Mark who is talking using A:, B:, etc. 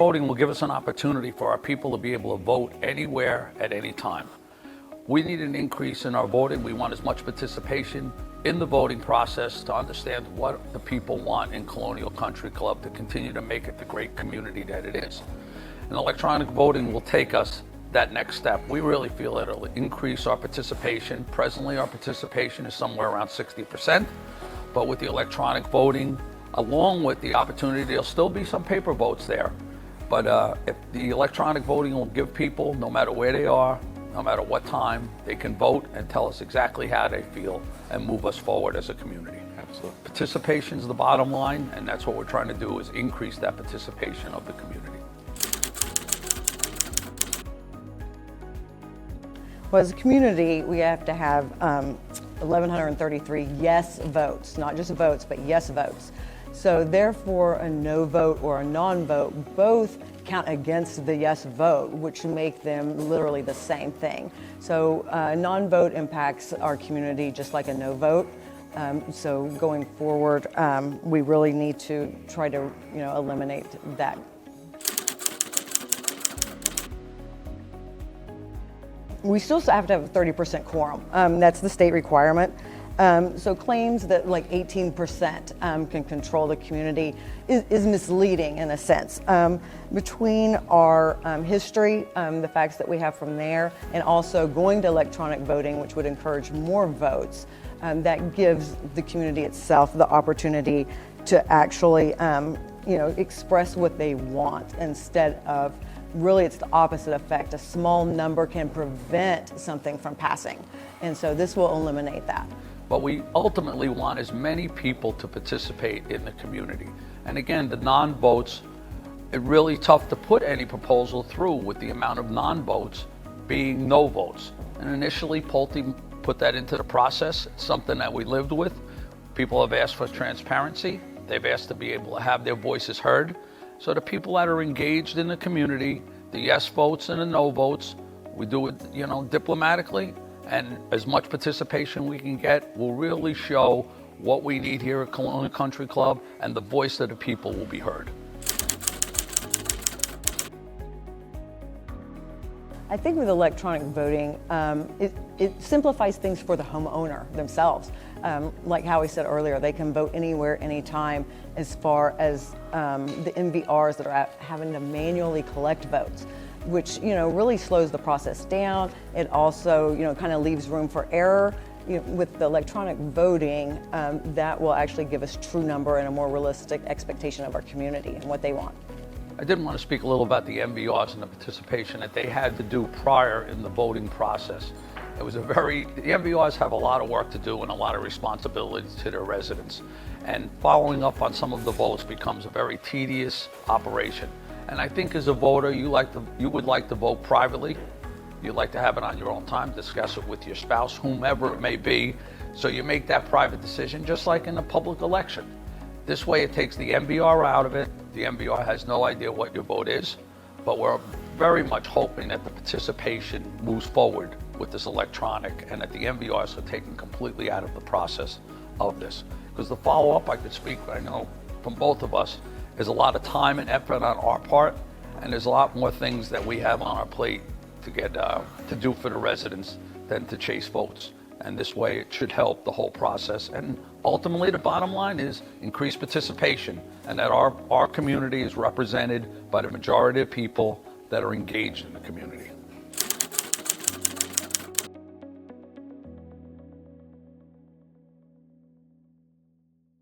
A: voting will give us an opportunity for our people to be able to vote anywhere at any time. We need an increase in our voting. We want as much participation in the voting process to understand what the people want in Colonial Country Club to continue to make it the great community that it is. And electronic voting will take us that next step. We really feel that it'll increase our participation. Presently, our participation is somewhere around 60%, but with the electronic voting, along with the opportunity, there'll still be some paper votes there. But if the electronic voting will give people, no matter where they are, no matter what time, they can vote and tell us exactly how they feel and move us forward as a community.
B: Absolutely.
A: Participation is the bottom line, and that's what we're trying to do, is increase that participation of the community.
C: Well, as a community, we have to have 1,133 yes votes, not just votes, but yes votes. So therefore, a no vote or a non-vote both count against the yes vote, which make them literally the same thing. So non-vote impacts our community just like a no vote. So going forward, we really need to try to eliminate that. We still have to have a 30% quorum. That's the state requirement. So claims that like 18% can control the community is misleading in a sense. Between our history, the facts that we have from there, and also going to electronic voting, which would encourage more votes, that gives the community itself the opportunity to actually express what they want, instead of really it's the opposite effect. A small number can prevent something from passing. And so this will eliminate that.
A: But we ultimately want as many people to participate in the community. And again, the non-votes, it's really tough to put any proposal through with the amount of non-votes being no votes. And initially, Pulte put that into the process. It's something that we lived with. People have asked for transparency. They've asked to be able to have their voices heard. So the people that are engaged in the community, the yes votes and the no votes, we do it, diplomatically, and as much participation we can get will really show what we need here at Colonial Country Club, and the voice of the people will be heard.
C: I think with electronic voting, it simplifies things for the homeowner themselves. Like Howie said earlier, they can vote anywhere, anytime, as far as the NVRs that are having to manually collect votes, which really slows the process down. It also kind of leaves room for error. With the electronic voting, that will actually give us true number and a more realistic expectation of our community and what they want.
A: I did want to speak a little about the NVRs and the participation that they had to do prior in the voting process. The NVRs have a lot of work to do and a lot of responsibility to their residents. And following up on some of the votes becomes a very tedious operation. And I think as a voter, you would like to vote privately. You'd like to have it on your own time, discuss it with your spouse, whomever it may be. So you make that private decision, just like in a public election. This way it takes the NVR out of it. The NVR has no idea what your vote is, but we're very much hoping that the participation moves forward with this electronic, and that the NVRs are taken completely out of the process of this. Because the follow-up, I could speak, I know, from both of us, is a lot of time and effort on our part, and there's a lot more things that we have on our plate to get to do for the residents than to chase votes. And this way it should help the whole process. And ultimately the bottom line is increased participation, and that our community is represented by the majority of people that are engaged in the community.